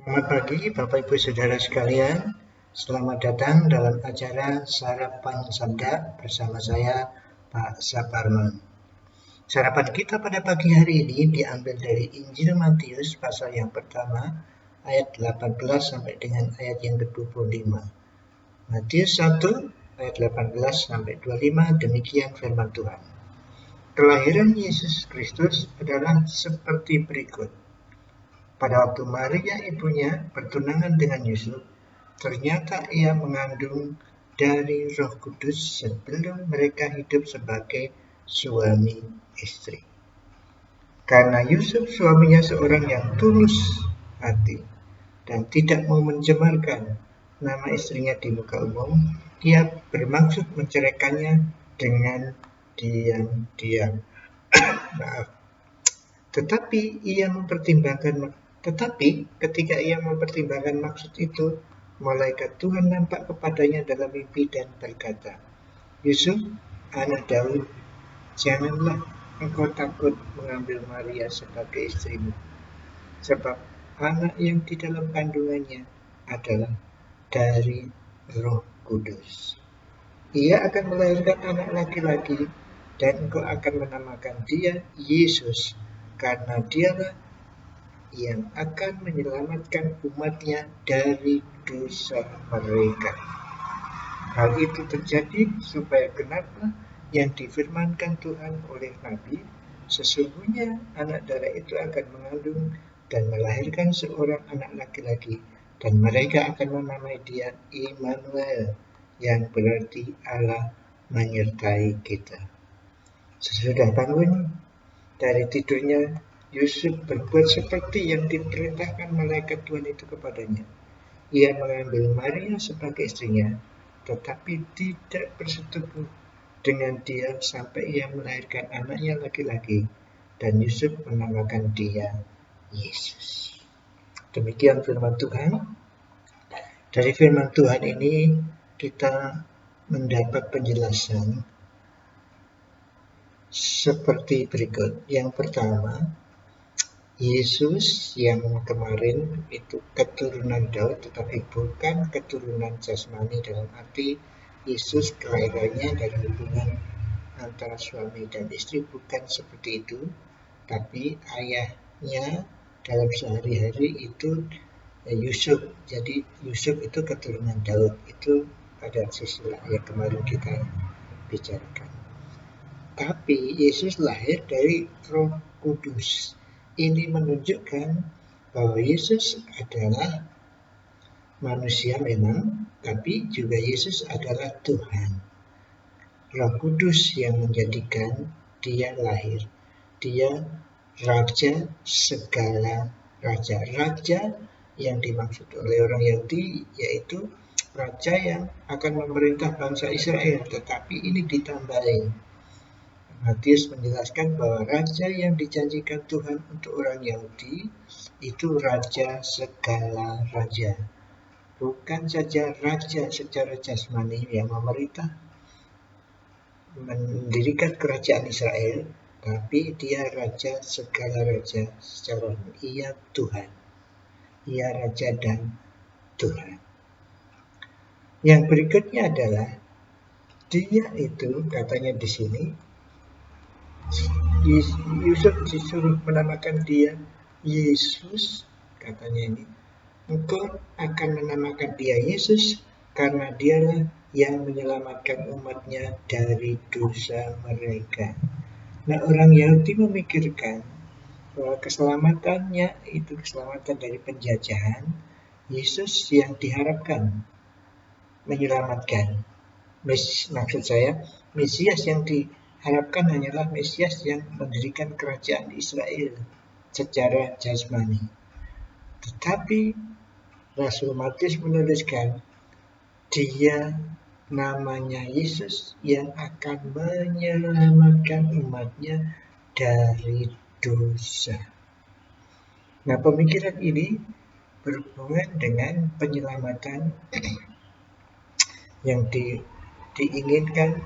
Selamat pagi Bapak Ibu Saudara sekalian. Selamat datang dalam acara Sarapan Sabda bersama saya Pak Saparman. Sarapan kita pada pagi hari ini diambil dari Injil Matius pasal yang pertama ayat 18 sampai dengan ayat yang ke-25. Matius 1 ayat 18 sampai 25, demikian firman Tuhan. Kelahiran Yesus Kristus adalah seperti berikut. Pada waktu Maria ibunya bertunangan dengan Yusuf, ternyata ia mengandung dari Roh Kudus sebelum mereka hidup sebagai suami istri. Karena Yusuf suaminya seorang yang tulus hati dan tidak mau mencemarkan nama istrinya di muka umum, dia bermaksud menceraikannya dengan diam-diam. Maaf. Tetapi ketika ia mempertimbangkan maksud itu, malaikat Tuhan nampak kepadanya dalam mimpi dan berkata, Yusuf, anak Daud, janganlah engkau takut mengambil Maria sebagai istrimu, sebab anak yang di dalam kandungannya adalah dari Roh Kudus. Ia akan melahirkan anak laki-laki, dan engkau akan menamakan dia Yesus, karena dialah yang akan menyelamatkan umatnya dari dosa mereka. Hal itu terjadi supaya genaplah yang difirmankan Tuhan oleh Nabi, sesungguhnya anak darah itu akan mengandung dan melahirkan seorang anak laki-laki, dan mereka akan menamai dia Immanuel, yang berarti Allah menyertai kita. Sesudah bangun dari tidurnya, Yusuf berbuat seperti yang diperintahkan malaikat Tuhan itu kepadanya. Ia mengambil Maria sebagai istrinya, tetapi tidak bersetubuh dengan dia sampai ia melahirkan anaknya laki-laki, dan Yusuf menamakan dia Yesus. Demikian firman Tuhan. Dari firman Tuhan ini kita mendapat penjelasan seperti berikut. Yang pertama, Yesus yang kemarin itu keturunan Daud, tetapi bukan keturunan jasmani, dalam arti Yesus kelahirannya dari hubungan antara suami dan istri, bukan seperti itu, tapi ayahnya dalam sehari-hari itu Yusuf. Jadi Yusuf itu keturunan Daud. Itu pada sisi yang kemarin kita bicarakan. Tapi Yesus lahir dari Roh Kudus. Ini menunjukkan bahwa Yesus adalah manusia memang, tapi juga Yesus adalah Tuhan. Roh Kudus yang menjadikan dia lahir. Dia Raja segala raja. Raja yang dimaksud oleh orang Yahudi yaitu raja yang akan memerintah bangsa Israel, tetapi ini ditambahin. Matius menjelaskan bahwa raja yang dijanjikan Tuhan untuk orang Yahudi itu raja segala raja. Bukan saja raja secara jasmani yang memerintah mendirikan kerajaan Israel, tapi dia raja segala raja secara ia Tuhan. Ia raja dan Tuhan. Yang berikutnya adalah dia itu katanya di sini Yusuf disuruh menamakan dia Yesus, katanya ini. Engkau akan menamakan dia Yesus karena dialah yang menyelamatkan umatnya dari dosa mereka. Nah, orang Yahudi memikirkan bahwa keselamatannya itu keselamatan dari penjajahan. Yesus yang diharapkan menyelamatkan. Maksud saya, Mesias yang diharapkan hanyalah Mesias yang mendirikan kerajaan Israel secara jasmani. Tetapi Rasul Matius menuliskan dia namanya Yesus yang akan menyelamatkan umatnya dari dosa. Nah, pemikiran ini berhubungan dengan penyelamatan yang diinginkan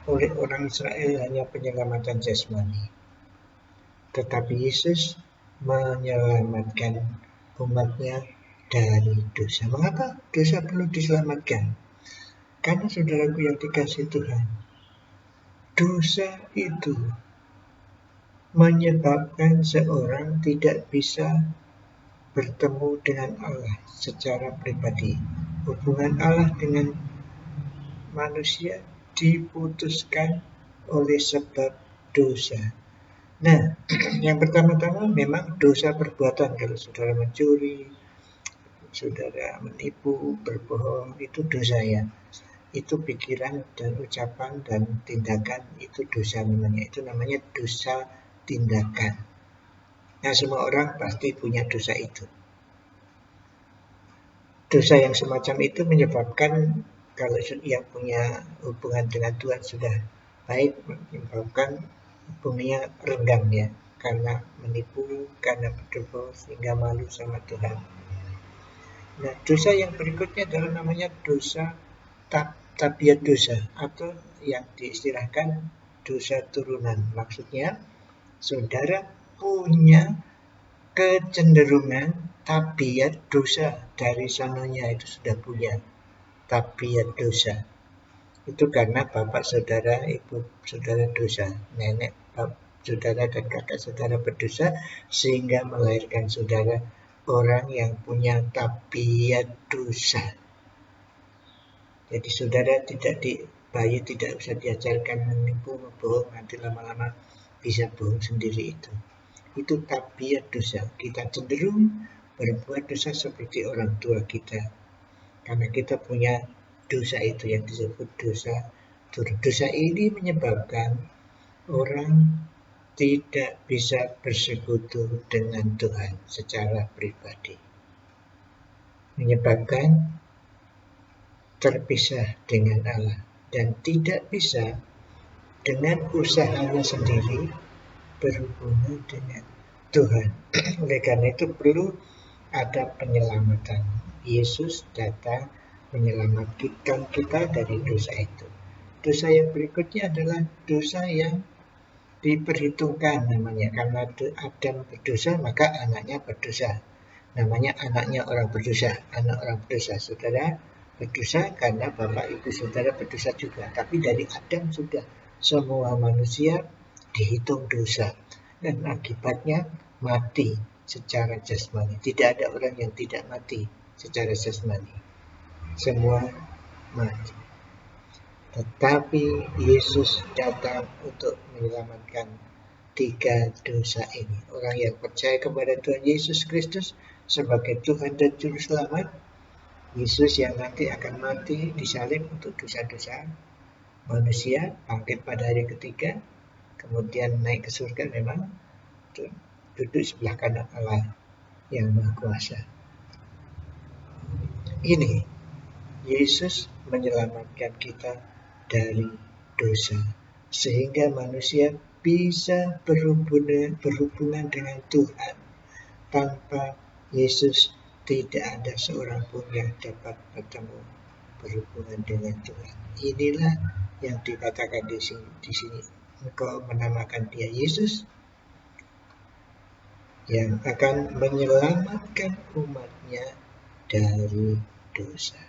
oleh orang Israel hanya penyelamatan jasmani. Tetapi Yesus menyelamatkan umatnya dari dosa. Mengapa dosa perlu diselamatkan? Karena saudaraku yang dikasihi Tuhan, dosa itu menyebabkan seorang tidak bisa bertemu dengan Allah secara pribadi. Hubungan Allah dengan manusia diputuskan oleh sebab dosa. Nah, yang pertama-tama memang dosa perbuatan. Kalau saudara mencuri, saudara menipu, berbohong, itu dosa ya. Itu pikiran dan ucapan dan tindakan, itu dosa namanya. Itu namanya dosa tindakan. Nah, semua orang pasti punya dosa itu. Dosa yang semacam itu menyebabkan kalau yang punya hubungan dengan Tuhan sudah baik, menyebabkan hubungannya renggang ya, karena menipu, karena berbohong sehingga malu sama Tuhan. Nah, dosa yang berikutnya adalah namanya dosa tabiat dosa, atau yang diistilahkan dosa turunan. Maksudnya, saudara punya kecenderungan tabiat dosa dari sananya, itu sudah punya tabiat dosa. Itu karena bapak saudara, ibu saudara dosa, nenek, saudara dan kakak saudara berdosa, sehingga melahirkan saudara orang yang punya tabiat dosa. Jadi saudara bayi tidak bisa diajarkan menipu, membohong, nanti lama-lama bisa bohong sendiri itu. Itu tabiat dosa. Kita cenderung berbuat dosa seperti orang tua kita. Karena kita punya dosa itu yang disebut dosa turun. Dosa ini menyebabkan orang tidak bisa bersekutu dengan Tuhan secara pribadi. Menyebabkan terpisah dengan Allah dan tidak bisa dengan usahanya sendiri berhubungan dengan Tuhan. Oleh karena itu perlu ada penyelamatan. Yesus datang menyelamatkan kita dari dosa itu. Dosa yang berikutnya adalah dosa yang diperhitungkan namanya. Karena Adam berdosa, maka anaknya berdosa. Namanya anaknya orang berdosa, anak orang berdosa. Saudara berdosa karena bapak ibu saudara berdosa juga. Tapi dari Adam sudah semua manusia dihitung dosa. Dan akibatnya mati secara jasmani. Tidak ada orang yang tidak mati secara jasmani. Semua mati. Tetapi Yesus datang untuk menyelamatkan tiga dosa ini. Orang yang percaya kepada Tuhan Yesus Kristus sebagai Tuhan dan Juru Selamat, Yesus yang nanti akan mati disalib untuk dosa-dosa manusia, bangkit pada hari ketiga, kemudian naik ke surga memang, duduk sebelah kanan Allah yang Maha Kuasa. Ini Yesus menyelamatkan kita dari dosa, sehingga manusia bisa berhubungan dengan Tuhan. Tanpa Yesus tidak ada seorang pun yang dapat bertemu berhubungan dengan Tuhan. Inilah yang dikatakan di sini. Engkau menamakan dia Yesus yang akan menyelamatkan umatnya dari dosa.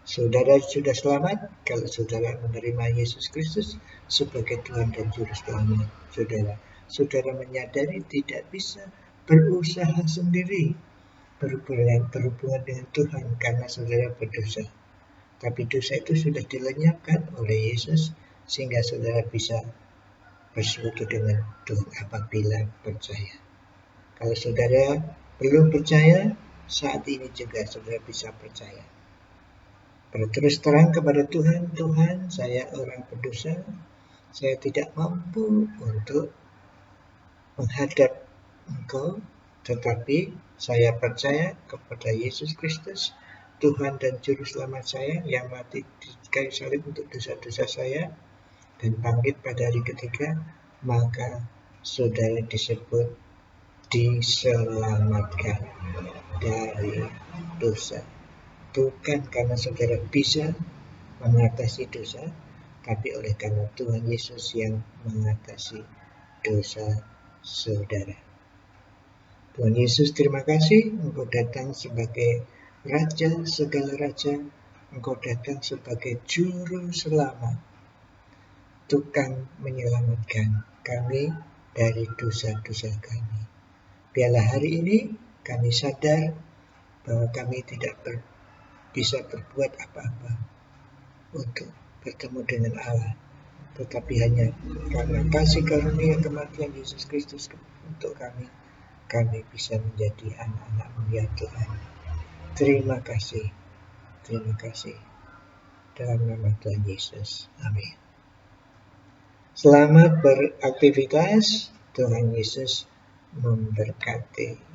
Saudara sudah selamat kalau saudara menerima Yesus Kristus sebagai Tuhan dan Juru Selamat saudara. Saudara menyadari tidak bisa berusaha sendiri berhubungan dengan Tuhan karena saudara berdosa. Tapi dosa itu sudah dilenyapkan oleh Yesus sehingga saudara bisa bersekutu dengan Tuhan apabila percaya. Kalau saudara belum percaya, saat ini juga saudara bisa percaya. Berterus terang kepada Tuhan, Tuhan, saya orang berdosa, saya tidak mampu untuk menghadap Engkau, tetapi saya percaya kepada Yesus Kristus, Tuhan dan Juru Selamat saya, yang mati di kayu salib untuk dosa-dosa saya, dan bangkit pada hari ketiga, maka saudara disebut diselamatkan dari dosa. Bukan karena saudara bisa mengatasi dosa, tapi oleh karena Tuhan Yesus yang mengatasi dosa saudara. Tuhan Yesus, terima kasih Engkau datang sebagai Raja segala Raja. Engkau datang sebagai Juru Selamat, tukang menyelamatkan kami dari dosa-dosa kami. Biarlah hari ini kami sadar bahwa kami tidak bisa berbuat apa-apa untuk bertemu dengan Allah, tetapi hanya karena kasih karunia kematian Yesus Kristus untuk kami bisa menjadi anak-anak mulia Tuhan. Terima kasih dalam nama Tuhan Yesus. Amin. Selamat beraktivitas. Tuhan Yesus memberkati.